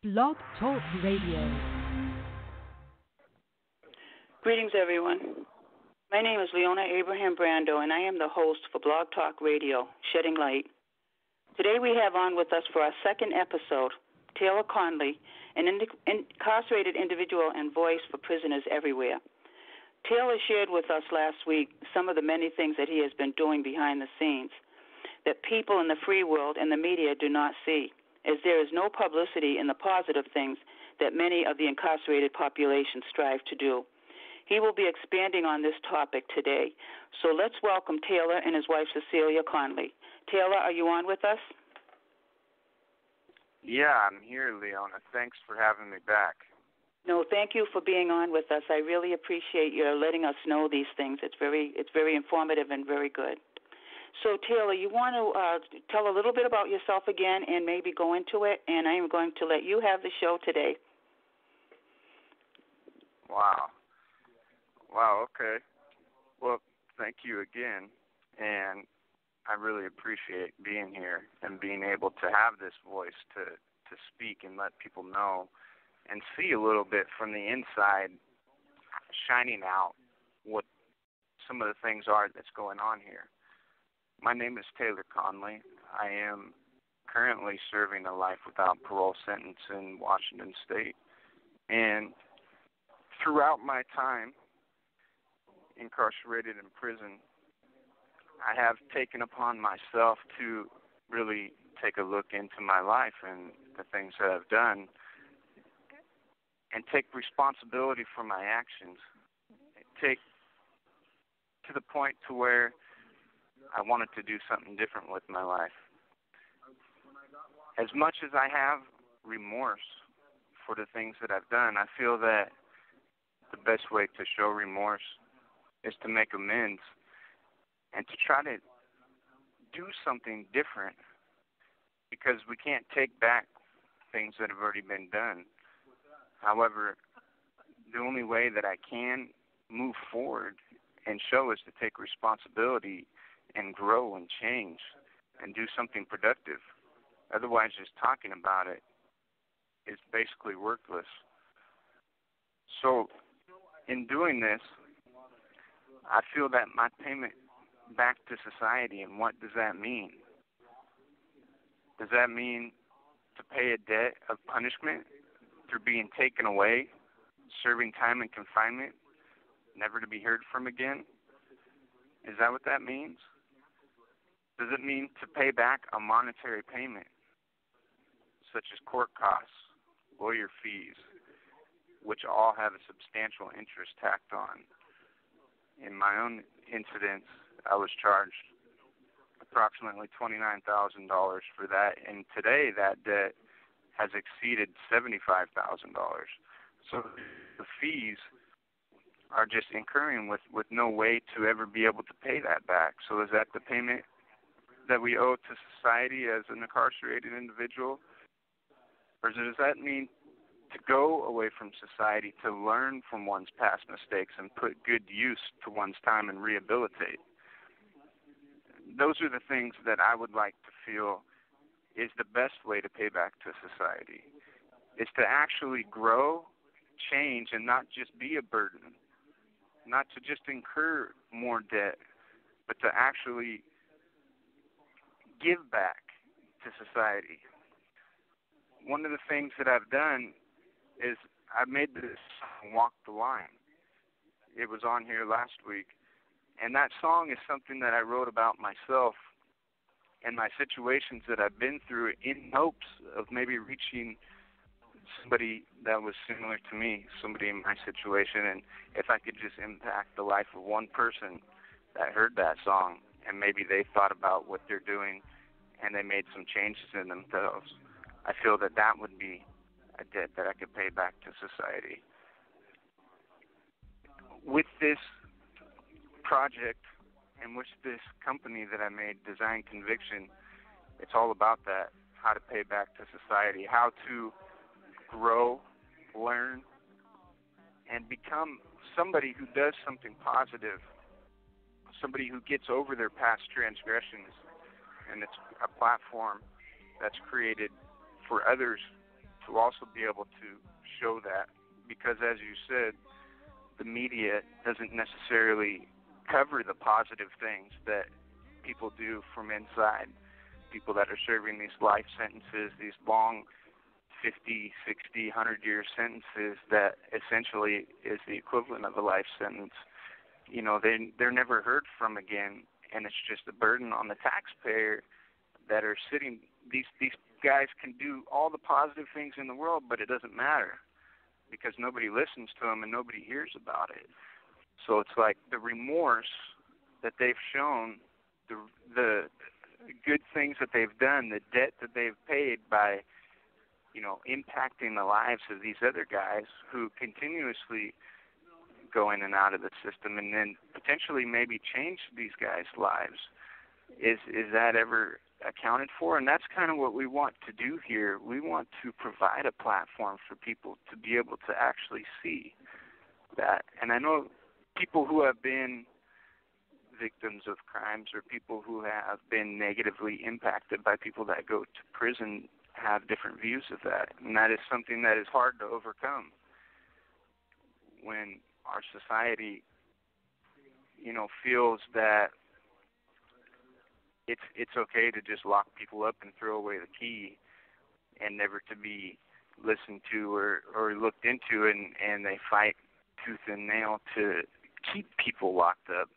Blog Talk Radio. Greetings, everyone. My name is Leonna Abraham Brandao, and I am the host for Blog Talk Radio, Shedding Light. Today we have on with us for our second episode, Taylor Conley, an incarcerated individual and voice for prisoners everywhere. Taylor shared with us last week some of the many things that he has been doing behind the scenes that people in the free world and the media do not see, as there is no publicity in the positive things that many of the incarcerated population strive to do. He will be expanding on this topic today. So let's welcome Taylor and his wife, Cecilia Conley. Taylor, are you on with us? Yeah, I'm here, Leonna. Thanks for having me back. No, thank you for being on with us. I really appreciate you letting us know these things. It's very informative and very good. So, Taylor, you want to tell a little bit about yourself again and maybe go into it, and I am going to let you have the show today. Wow, okay. Well, thank you again, and I really appreciate being here and being able to have this voice to speak and let people know and see a little bit from the inside, shining out what some of the things are that's going on here. My name is Taylor Conley. I am currently serving a life without parole sentence in Washington State. And throughout my time incarcerated in prison, I have taken upon myself to really take a look into my life and the things that I've done and take responsibility for my actions. Take to the point to where I wanted to do something different with my life. As much as I have remorse for the things that I've done, I feel that the best way to show remorse is to make amends and to try to do something different, because we can't take back things that have already been done. However, the only way that I can move forward and show is to take responsibility and grow and change and do something productive. Otherwise, just talking about it is basically worthless. So, in doing this, I feel that my payment back to society, and what does that mean? Does that mean to pay a debt of punishment through being taken away, serving time in confinement, never to be heard from again? Is that what that means? Does it mean to pay back a monetary payment, such as court costs, lawyer fees, which all have a substantial interest tacked on? In my own incidents, I was charged approximately $29,000 for that, and today that debt has exceeded $75,000. So the fees are just incurring with no way to ever be able to pay that back. So is that the payment that we owe to society as an incarcerated individual? Or does that mean to go away from society to learn from one's past mistakes and put good use to one's time and rehabilitate? Those are the things that I would like to feel is the best way to pay back to society, is to actually grow, change, and not just be a burden, not to just incur more debt, but to actually give back to society. One of the things that I've done is I made this song, Walk the Line. It was on here last week, and that song is something that I wrote about myself and my situations that I've been through in hopes of maybe reaching somebody that was similar to me, somebody in my situation, and if I could just impact the life of one person that heard that song and maybe they thought about what they're doing and they made some changes in themselves, I feel that that would be a debt that I could pay back to society. With this project and with this company that I made, Design Conviction, it's all about that, how to pay back to society, how to grow, learn, and become somebody who does something positive, somebody who gets over their past transgressions. And it's a platform that's created for others to also be able to show that, because as you said, the media doesn't necessarily cover the positive things that people do from inside. People that are serving these life sentences, these long 50, 60, 100-year sentences that essentially is the equivalent of a life sentence, they're never heard from again, and it's just a burden on the taxpayer that are sitting. These guys can do all the positive things in the world, but it doesn't matter because nobody listens to them and nobody hears about it. So it's like the remorse that they've shown, the good things that they've done, the debt that they've paid by, impacting the lives of these other guys who continuously go in and out of the system and then potentially maybe change these guys' lives. Is that ever accounted for? And that's kind of what we want to do here. We want to provide a platform for people to be able to actually see that. And I know people who have been victims of crimes or people who have been negatively impacted by people that go to prison have different views of that. And that is something that is hard to overcome when our society, feels that it's okay to just lock people up and throw away the key and never to be listened to or looked into, and they fight tooth and nail to keep people locked up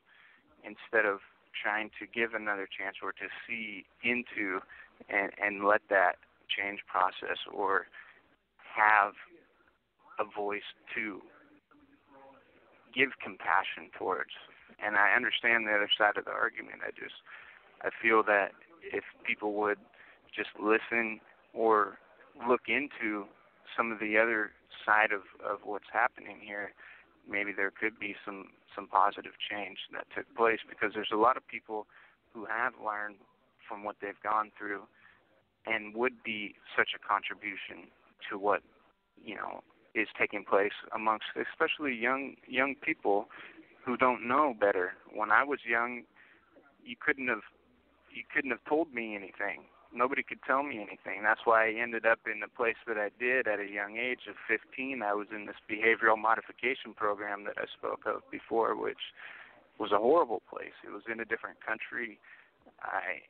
instead of trying to give another chance or to see into and let that change process or have a voice to give compassion towards. And I understand the other side of the argument. I feel that if people would just listen or look into some of the other side of what's happening here, maybe there could be some positive change that took place, because there's a lot of people who have learned from what they've gone through and would be such a contribution to what is taking place amongst especially young people who don't know better. When I was young, you couldn't have told me anything. Nobody could tell me anything. That's why I ended up in the place that I did at a young age of 15. I was in this behavioral modification program that I spoke of before, which was a horrible place. It was in a different country. I,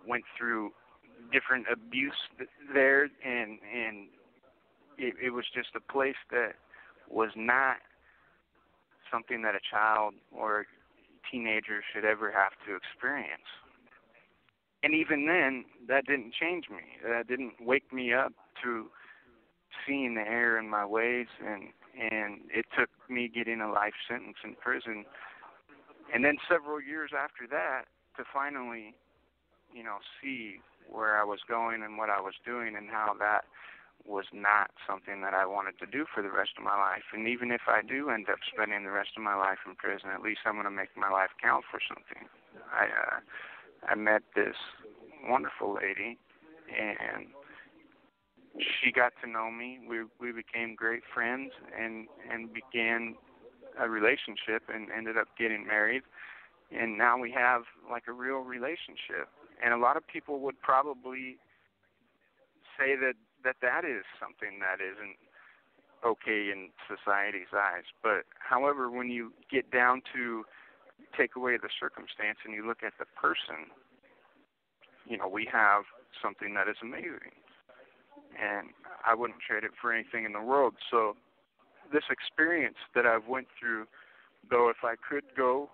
went through different abuse there, and it was just a place that was not something that a child or teenager should ever have to experience. And even then, that didn't change me. That didn't wake me up to seeing the error in my ways, and it took me getting a life sentence in prison. And then several years after that to finally, see where I was going and what I was doing and how that was not something that I wanted to do for the rest of my life. And even if I do end up spending the rest of my life in prison, at least I'm going to make my life count for something. I met this wonderful lady, and she got to know me. We became great friends and began a relationship and ended up getting married. And now we have like a real relationship. And a lot of people would probably say that is something that isn't okay in society's eyes. But however, when you get down to take away the circumstance and you look at the person, we have something that is amazing. And I wouldn't trade it for anything in the world. So this experience that I've went through, though if I could go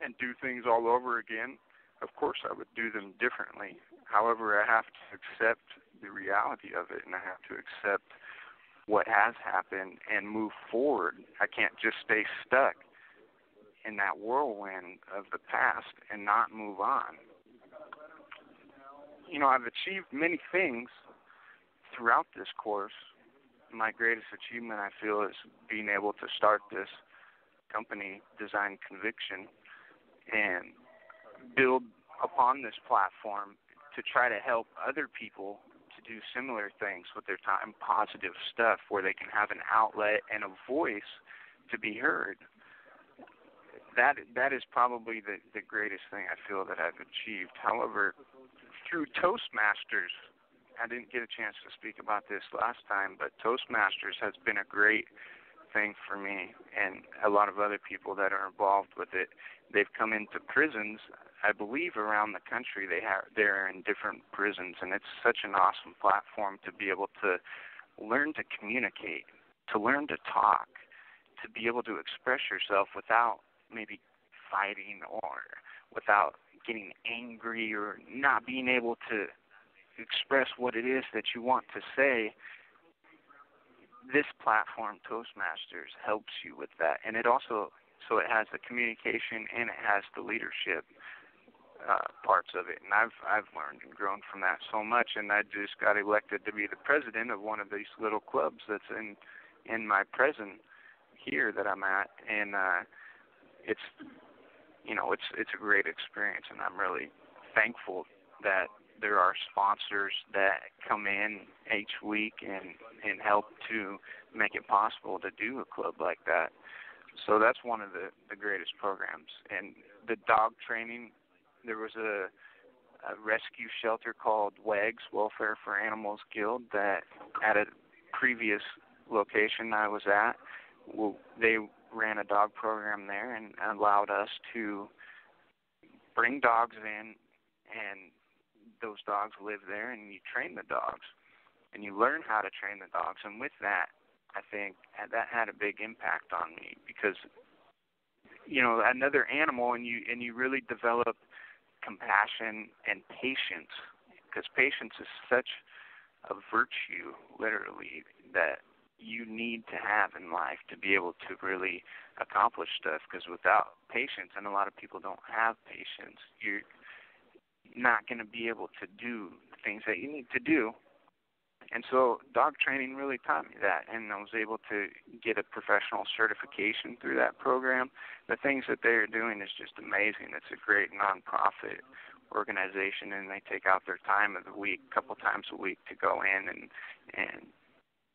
and do things all over again, of course I would do them differently. However, I have to accept the reality of it, and I have to accept what has happened and move forward. I can't just stay stuck in that whirlwind of the past and not move on. I've achieved many things throughout this course. My greatest achievement, I feel, is being able to start this company, Design Conviction, and build upon this platform to try to help other people to do similar things with their time, positive stuff, where they can have an outlet and a voice to be heard. That is probably the greatest thing I feel that I've achieved. However, through Toastmasters, I didn't get a chance to speak about this last time, but Toastmasters has been a great thing for me and a lot of other people that are involved with it. They've come into prisons, I believe, around the country. They're in different prisons, and it's such an awesome platform to be able to learn to communicate, to learn to talk, to be able to express yourself without maybe fighting or without getting angry or not being able to express what it is that you want to say. This platform, Toastmasters, helps you with that. And it also, so it has the communication and it has the leadership parts of it. And I've learned and grown from that so much. And I just got elected to be the president of one of these little clubs that's in my prison here that I'm at. And it's a great experience. And I'm really thankful that there are sponsors that come in each week and help to make it possible to do a club like that. So that's one of the greatest programs. And the dog training, there was a rescue shelter called WAGS, Welfare for Animals Guild, that at a previous location I was at, they ran a dog program there and allowed us to bring dogs in, and those dogs live there, and you train the dogs, and you learn how to train the dogs. And with that, I think that had a big impact on me because, another animal, and you really develop compassion and patience, because patience is such a virtue, literally, that you need to have in life to be able to really accomplish stuff. Because without patience, and a lot of people don't have patience, you're not going to be able to do the things that you need to do. And so dog training really taught me that, and I was able to get a professional certification through that program. The things that they are doing is just amazing. It's a great nonprofit organization, and they take out their time of the week, a couple times a week, to go in and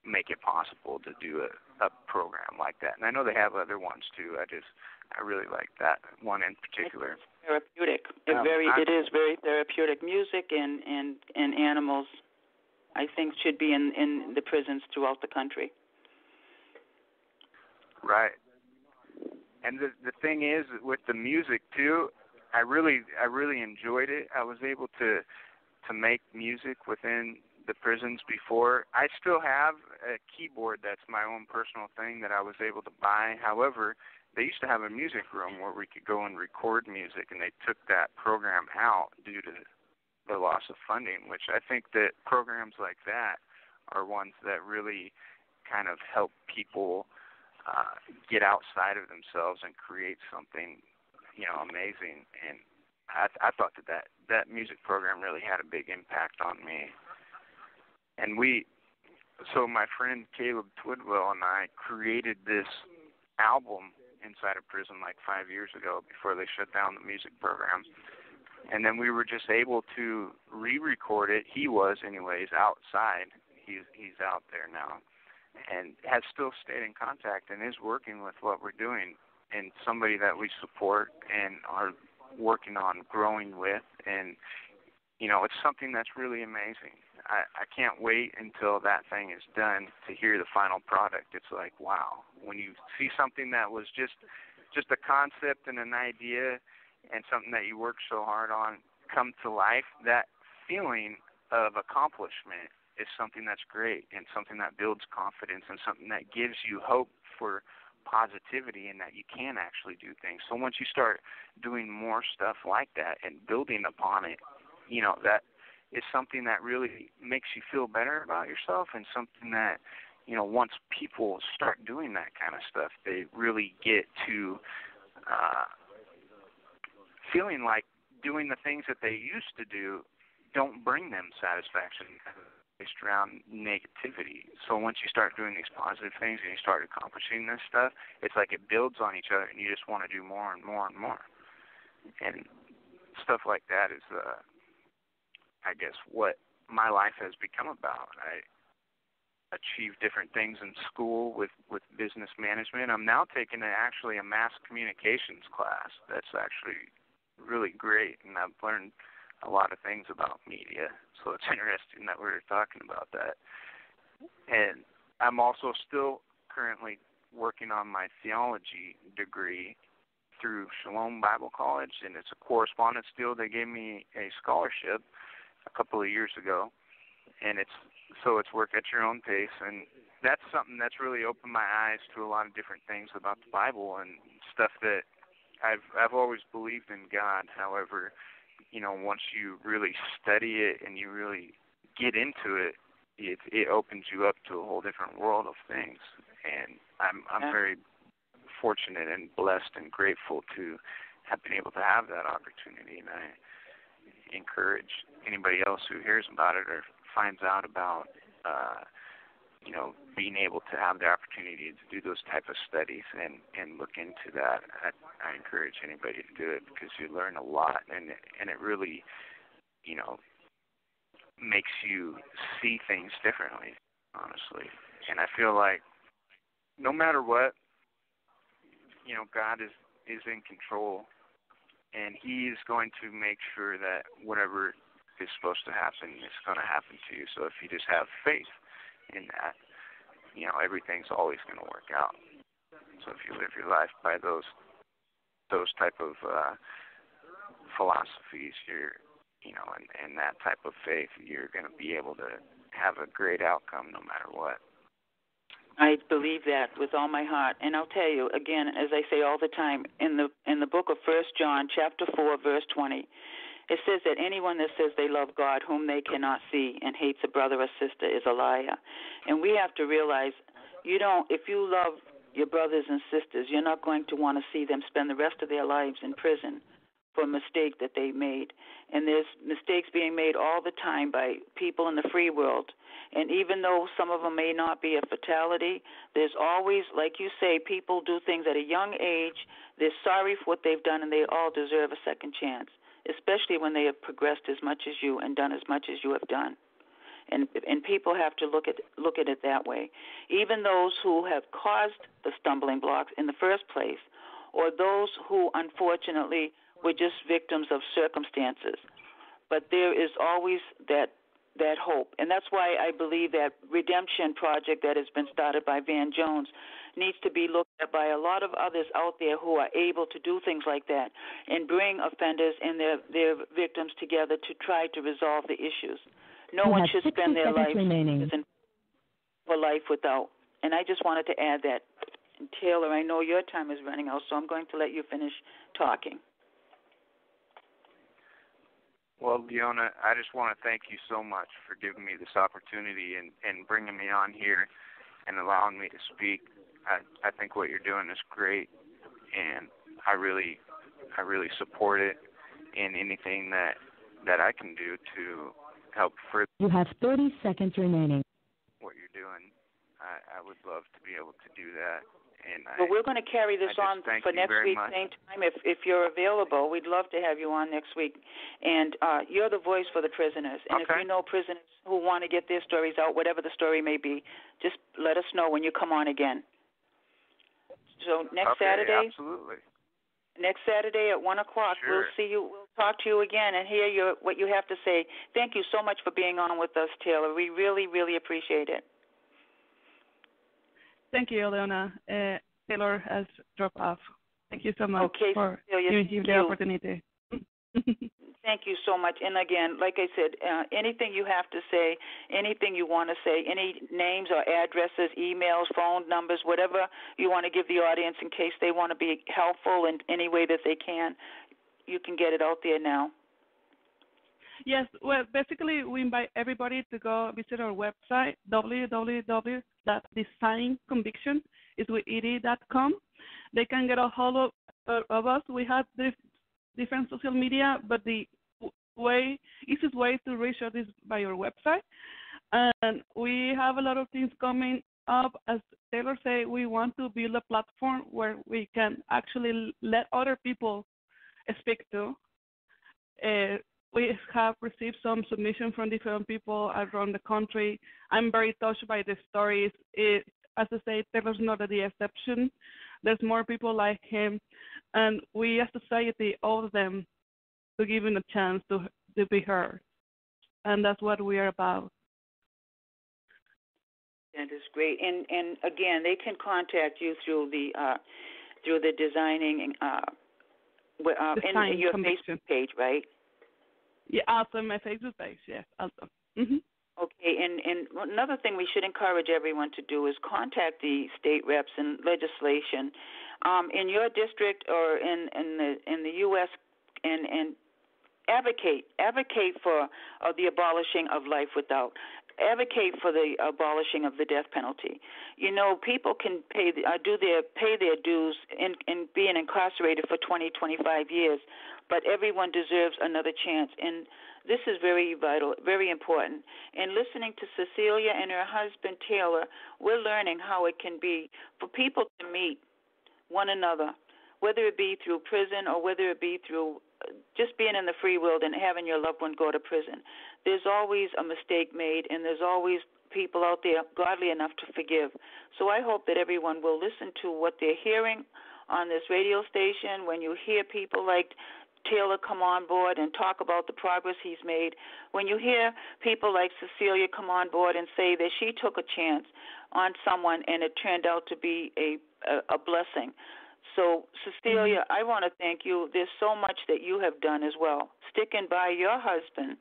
make it possible to do a program like that. And I know they have other ones too. I really like that one in particular. It's therapeutic. It is very therapeutic. Music and animals, I think, should be in the prisons throughout the country. Right. And the thing is, with the music too, I really enjoyed it. I was able to make music within the prisons before. I still have a keyboard that's my own personal thing that I was able to buy. However, they used to have a music room where we could go and record music, and they took that program out due to the loss of funding, which I think that programs like that are ones that really kind of help people get outside of themselves and create something, amazing. And I thought that music program really had a big impact on me. And so my friend Caleb Twidwell and I created this album inside of prison like 5 years ago before they shut down the music program. And then we were just able to re-record it. He was, anyways, outside. He's out there now and has still stayed in contact and is working with what we're doing, and somebody that we support and are working on growing with. And, it's something that's really amazing. I can't wait until that thing is done to hear the final product. It's like, wow. When you see something that was just a concept and an idea and something that you worked so hard on come to life, that feeling of accomplishment is something that's great and something that builds confidence and something that gives you hope for positivity and that you can actually do things. So once you start doing more stuff like that and building upon it, that is something that really makes you feel better about yourself, and something that, once people start doing that kind of stuff, they really get to feeling like doing the things that they used to do don't bring them satisfaction based around negativity. So once you start doing these positive things and you start accomplishing this stuff, it's like it builds on each other, and you just want to do more and more and more. And stuff like that is, I guess, what my life has become about. I achieved different things in school with business management. I'm now taking actually a mass communications class that's actually really great, and I've learned a lot of things about media, so it's interesting that we're talking about that. And I'm also still currently working on my theology degree through Shalom Bible College, and it's a correspondence deal. They gave me a scholarship a couple of years ago, and it's work at your own pace, and that's something that's really opened my eyes to a lot of different things about the Bible and stuff that I've always believed in God. However, once you really study it and you really get into it, it opens you up to a whole different world of things. And I'm very fortunate and blessed and grateful to have been able to have that opportunity. And I encourage anybody else who hears about it or finds out about being able to have the opportunity to do those type of studies and look into that. I encourage anybody to do it because you learn a lot, and it really, makes you see things differently, honestly. And I feel like no matter what, God is in control, and He is going to make sure that whatever is supposed to happen is going to happen to you. So if you just have faith in that, everything's always going to work out. So if you live your life by those type of philosophies, and that type of faith, you're going to be able to have a great outcome no matter what. I believe that with all my heart, and I'll tell you again, as I say all the time, in the book of 1 John, chapter 4, verse 20, it says that anyone that says they love God whom they cannot see and hates a brother or sister is a liar. And we have to realize, if you love your brothers and sisters, you're not going to want to see them spend the rest of their lives in prison for a mistake that they made. And there's mistakes being made all the time by people in the free world. And even though some of them may not be a fatality, there's always, like you say, people do things at a young age. They're sorry for what they've done, and they all deserve a second chance, especially when they have progressed as much as you and done as much as you have done. And people have to look at it that way. Even those who have caused the stumbling blocks in the first place, or those who unfortunately were just victims of circumstances. But there is always that hope. And that's why I believe that redemption project that has been started by Van Jones needs to be looked at by a lot of others out there who are able to do things like that and bring offenders and their victims together to try to resolve the issues. No one should spend their life for life without. And I just wanted to add that. And Taylor, I know your time is running out, so I'm going to let you finish talking. Well, Leonna, I just want to thank you so much for giving me this opportunity and bringing me on here and allowing me to speak. I think what you're doing is great, and I really support it in anything that I can do to help further. You have 30 seconds remaining. What you're doing, I would love to be able to do that. And we're going to carry this on for next week, same time. If you're available, we'd love to have you on next week. And you're the voice for the prisoners. And if you know prisoners who want to get their stories out, whatever the story may be, just let us know when you come on again. So next Saturday, absolutely. Next Saturday at 1 o'clock, sure. We'll see you. We'll talk to you again and hear what you have to say. Thank you so much for being on with us, Taylor. We really, really appreciate it. Thank you, Leonna. Taylor has dropped off. Thank you so much for giving the opportunity. Thank you so much. And again, like I said, anything you have to say, anything you want to say, any names or addresses, emails, phone numbers, whatever you want to give the audience in case they want to be helpful in any way that they can, you can get it out there now. Yes, well, basically, we invite everybody to go visit our website, www.designconviction.com. They can get a hold of us. We have different social media, but the easiest way to reach us is by our website. And we have a lot of things coming up. As Taylor said, we want to build a platform where we can actually let other people speak to. We have received some submissions from different people around the country. I'm very touched by the stories. As I say, Taylor's not the exception. There's more people like him, and we as society owe them to give him a chance to to be heard, and that's what we are about. That is great. And again, they can contact you through the designing in your Facebook page, right? Yeah, also my Facebook page. Yes, also. Mm-hmm. Okay, and another thing we should encourage everyone to do is contact the state reps and legislation in your district or in the U.S. and advocate for the abolishing of life without. Advocate for the abolishing of the death penalty. You know, people can pay their dues in being incarcerated for 20, 25 years, but everyone deserves another chance. And this is very vital, very important. And listening to Cecilia and her husband Taylor, we're learning how it can be for people to meet one another, whether it be through prison or whether it be through just being in the free world and having your loved one go to prison. There's always a mistake made, and there's always people out there godly enough to forgive. So I hope that everyone will listen to what they're hearing on this radio station. When you hear people like Taylor come on board and talk about the progress he's made, when you hear people like Cecilia come on board and say that she took a chance on someone and it turned out to be a blessing. So, Cecilia, I want to thank you. There's so much that you have done as well, sticking by your husband,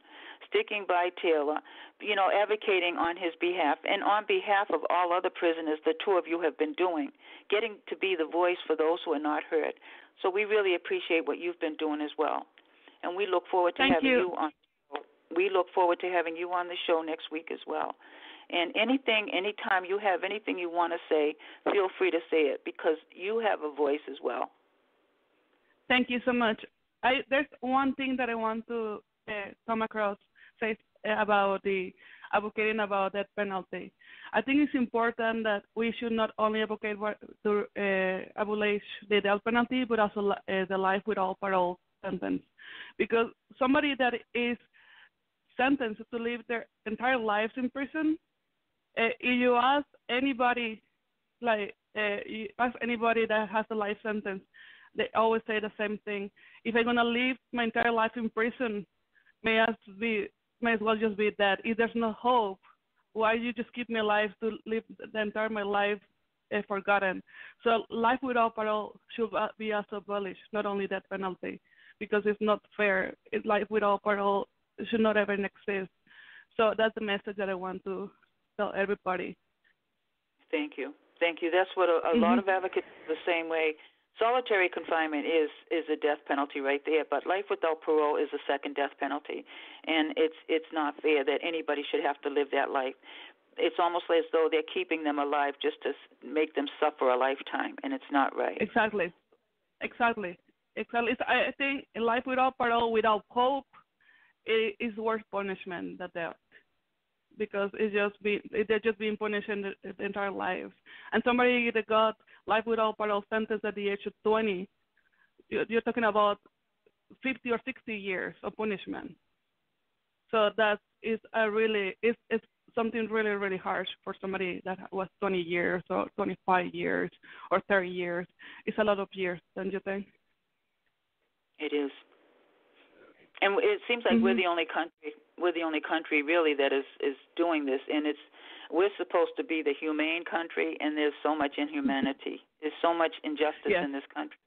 sticking by Taylor, advocating on his behalf and on behalf of all other prisoners the two of you have been doing, getting to be the voice for those who are not heard. So we really appreciate what you've been doing as well. And we look forward to having you on. We look forward to having you on the show next week as well. And anytime you have anything you want to say, feel free to say it because you have a voice as well. Thank you so much. There's one thing that I want to come across, say about the advocating about death penalty. I think it's important that we should not only advocate to abolish the death penalty, but also the life without parole sentence. Because somebody that is sentenced to live their entire lives in prison, if you ask anybody, you ask anybody that has a life sentence, they always say the same thing. If I'm gonna live my entire life in prison, may as well just be dead. If there's no hope, why you just keep me alive to live the entire my life forgotten? So life without parole should be also abolished, not only death penalty, because it's not fair. Life without parole should not ever exist. So that's the message that I want to tell everybody. Thank you. That's what a lot of advocates feel the same way. Solitary confinement is a death penalty right there, but life without parole is a second death penalty, and it's not fair that anybody should have to live that life. It's almost as though they're keeping them alive just to make them suffer a lifetime, and it's not right. Exactly. I think life without parole, without hope, is worse punishment than death. Because they're just being punished in the entire life. And somebody that got life without parole sentence at the age of 20, you're talking about 50 or 60 years of punishment. So that is it's something really, really harsh for somebody that was 20 years or 25 years or 30 years. It's a lot of years, don't you think? It is. And it seems like we're the only country really that is doing this, and we're supposed to be the humane country, and there's so much inhumanity. There's so much injustice in this country,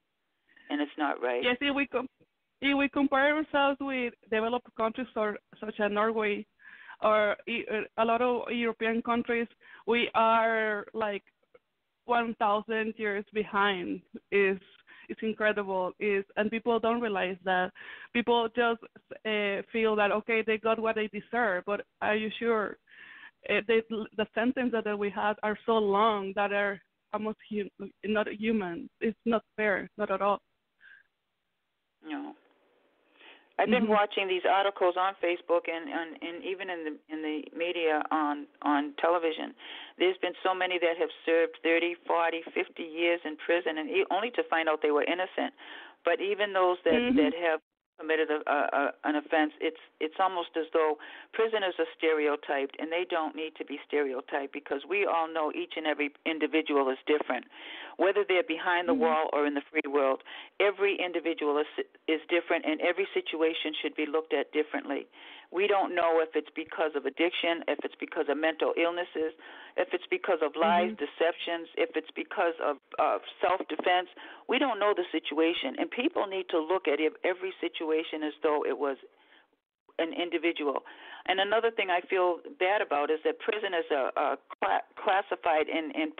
and it's not right. Yes, if we compare ourselves with developed countries such as Norway or a lot of European countries, we are like 1,000 years behind. It's incredible, and people don't realize that. People just feel that, okay, they got what they deserve, but are you sure? The sentences that we have are so long that are almost not human. It's not fair, not at all. No. I've been watching these articles on Facebook and even in the media on television. There's been so many that have served 30, 40, 50 years in prison, and only to find out they were innocent. But even those that have committed an offense, it's almost as though prisoners are stereotyped, and they don't need to be stereotyped because we all know each and every individual is different. Whether they're behind the wall or in the free world, every individual is different, and every situation should be looked at differently. We don't know if it's because of addiction, if it's because of mental illnesses, if it's because of lies, deceptions, if it's because of self-defense. We don't know the situation, and people need to look at every situation as though it was an individual. And another thing I feel bad about is that prisoners are classified and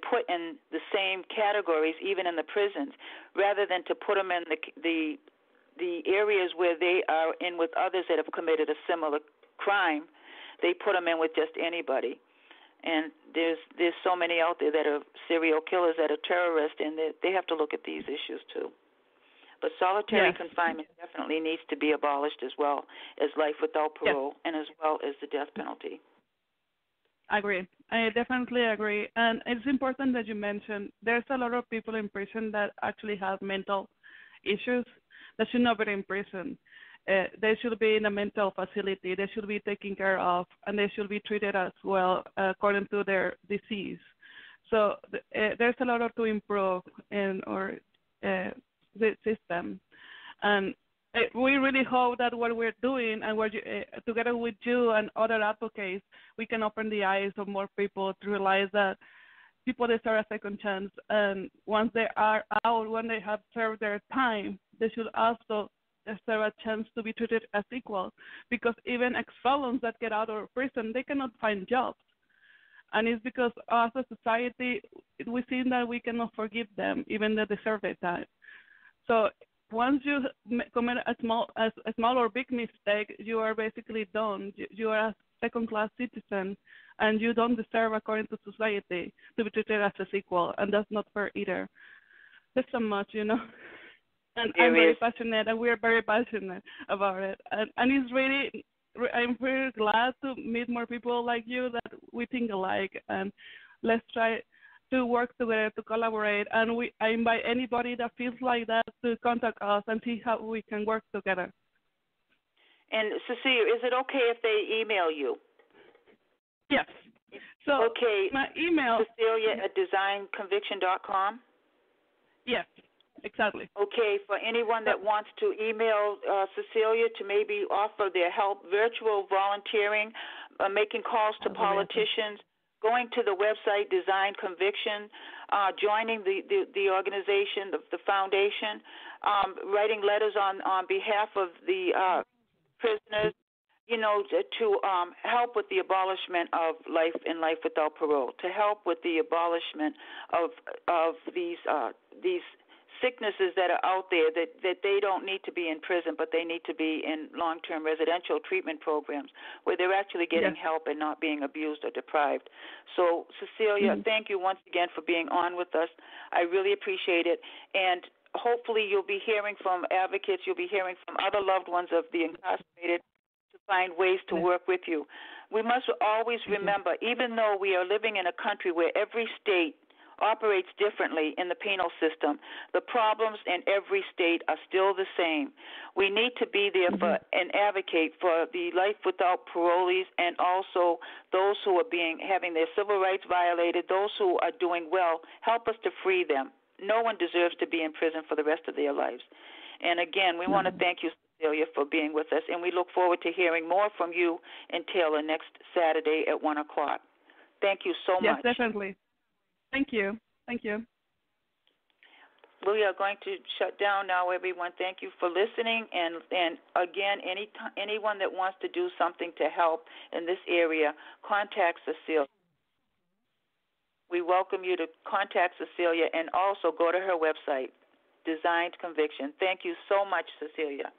put in the same categories, even in the prisons, rather than to put them in the areas where they are in with others that have committed a similar crime. They put them in with just anybody. And there's so many out there that are serial killers, that are terrorists, and they have to look at these issues too. But solitary confinement definitely needs to be abolished, as well as life without parole, and as well as the death penalty. I agree. I definitely agree. And it's important that you mentioned there's a lot of people in prison that actually have mental issues that should not be in prison. They should be in a mental facility. They should be taken care of, and they should be treated as well according to their disease. So there's a lot to improve in our the system. And we really hope that what we're doing and what together with you and other advocates, we can open the eyes of more people to realize that people deserve a second chance. And once they are out, when they have served their time, they should also deserve a chance to be treated as equals. Because even ex-felons that get out of prison, they cannot find jobs. And it's because as a society, we see that we cannot forgive them, even though they serve their time. So once you commit a small or big mistake, you are basically done. You are a second-class citizen, and you don't deserve, according to society, to be treated as a equal, and that's not fair either. There's so much, And I'm very passionate, and we're very passionate about it. And it's really, I'm very glad to meet more people like you that we think alike, and let's try to work together, to collaborate, and I invite anybody that feels like that to contact us and see how we can work together. And Cecilia, is it okay if they email you? Yes. So okay, my email, Cecilia@designconviction.com? Yes, exactly. Okay, for anyone that wants to email Cecilia to maybe offer their help, virtual volunteering, making calls to politicians, going to the website Design Conviction, joining the organization, the foundation, writing letters on behalf of the prisoners, to help with the abolishment of life and life without parole, to help with the abolishment of these sicknesses that are out there that they don't need to be in prison, but they need to be in long-term residential treatment programs where they're actually getting help and not being abused or deprived. So, Cecilia, thank you once again for being on with us. I really appreciate it. And hopefully you'll be hearing from advocates, you'll be hearing from other loved ones of the incarcerated to find ways to work with you. We must always remember, even though we are living in a country where every state operates differently in the penal system, the problems in every state are still the same. We need to be there for and advocate for the life without parolees and also those who are having their civil rights violated, those who are doing well. Help us to free them. No one deserves to be in prison for the rest of their lives. And again, we want to thank you, Cecilia, for being with us, and we look forward to hearing more from you and Taylor next Saturday at 1 o'clock. Thank you so much. Yes, definitely. Thank you. Thank you. We are going to shut down now, everyone. Thank you for listening. And again, anyone that wants to do something to help in this area, contact Cecilia. We welcome you to contact Cecilia and also go to her website, Designed Conviction. Thank you so much, Cecilia.